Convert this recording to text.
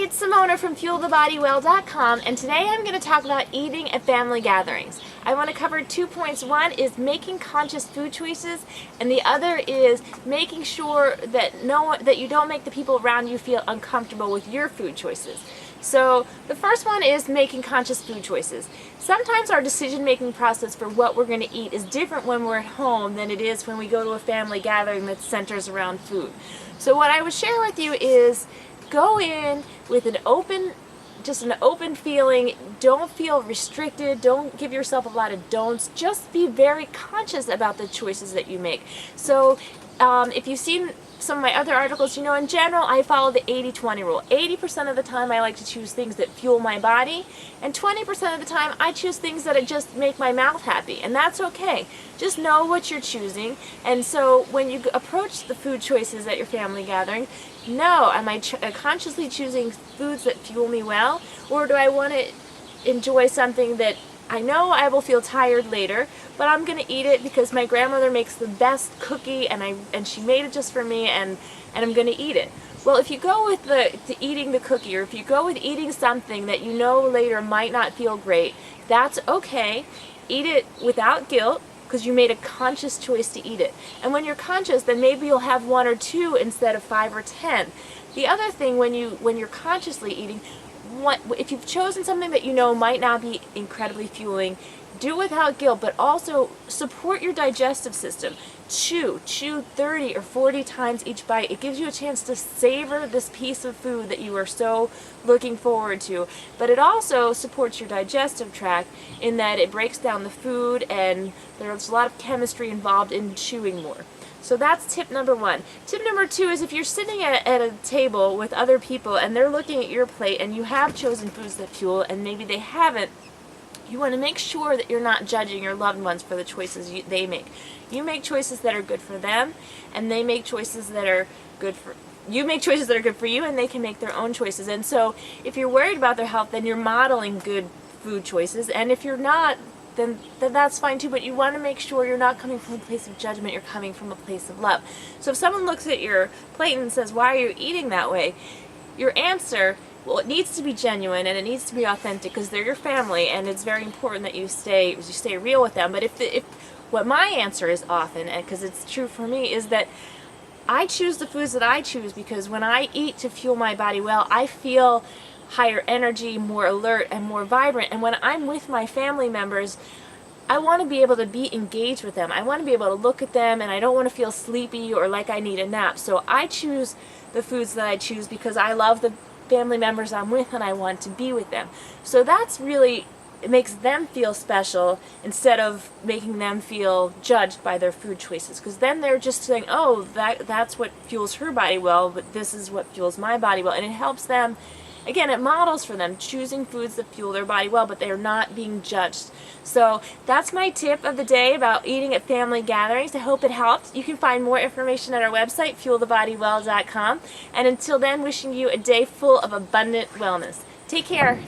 it's Simona from FuelTheBodyWell.com, and today I'm going to talk about eating at family gatherings. I want to cover 2 points. One is making conscious food choices, and the other is making sure that you don't make the people around you feel uncomfortable with your food choices. So the first one is making conscious food choices. Sometimes our decision-making process for what we're going to eat is different when we're at home than it is when we go to a family gathering that centers around food. So what I would share with you is go in with an open feeling. Don't feel restricted. Don't give yourself a lot of don'ts. Just be very conscious about the choices that you make. So if you've seen some of my other articles, you know, in general, I follow the 80-20 rule. 80% of the time I like to choose things that fuel my body, and 20% of the time I choose things that just make my mouth happy, and that's okay. Just know what you're choosing, and so when you approach the food choices at your family gathering, know, am I consciously choosing foods that fuel me well, or do I want to enjoy something that I know I will feel tired later, but I'm going to eat it because my grandmother makes the best cookie and she made it just for me, and I'm going to eat it. Well, if you go with eating the cookie, or if you go with eating something that you know later might not feel great, that's okay. Eat it without guilt, because you made a conscious choice to eat it. And when you're conscious, then maybe you'll have 1 or 2 instead of 5 or 10. The other thing, when you're consciously eating, if you've chosen something that you know might not be incredibly fueling, do it without guilt, but also support your digestive system. Chew 30 or 40 times each bite. It gives you a chance to savor this piece of food that you are so looking forward to. But it also supports your digestive tract in that it breaks down the food, and there's a lot of chemistry involved in chewing more. So that's tip number 1. Tip number 2 is if you're sitting at a table with other people and they're looking at your plate and you have chosen foods that fuel and maybe they haven't, you want to make sure that you're not judging your loved ones for the choices they make. You make choices that are good for them, and they make choices that are good for you. Make choices that are good for you, and they can make their own choices. And so if you're worried about their health, then you're modeling good food choices, and if you're not, then that's fine too, but you want to make sure you're not coming from a place of judgment, you're coming from a place of love. So if someone looks at your plate and says, "Why are you eating that way?" your answer, well, it needs to be genuine and it needs to be authentic because they're your family, and it's very important that you stay real with them. But if what my answer is often, and because it's true for me, is that I choose the foods that I choose because when I eat to fuel my body well, I feel higher energy, more alert, and more vibrant. And when I'm with my family members, I want to be able to be engaged with them. I want to be able to look at them, and I don't want to feel sleepy or like I need a nap. So I choose the foods that I choose because I love the family members I'm with and I want to be with them. So that's really, it makes them feel special instead of making them feel judged by their food choices, because then they're just saying, oh, that's what fuels her body well, but this is what fuels my body well. And it helps them. Again, it models for them choosing foods that fuel their body well, but they are not being judged. So that's my tip of the day about eating at family gatherings. I hope it helped. You can find more information at our website, FuelTheBodyWell.com. And until then, wishing you a day full of abundant wellness. Take care.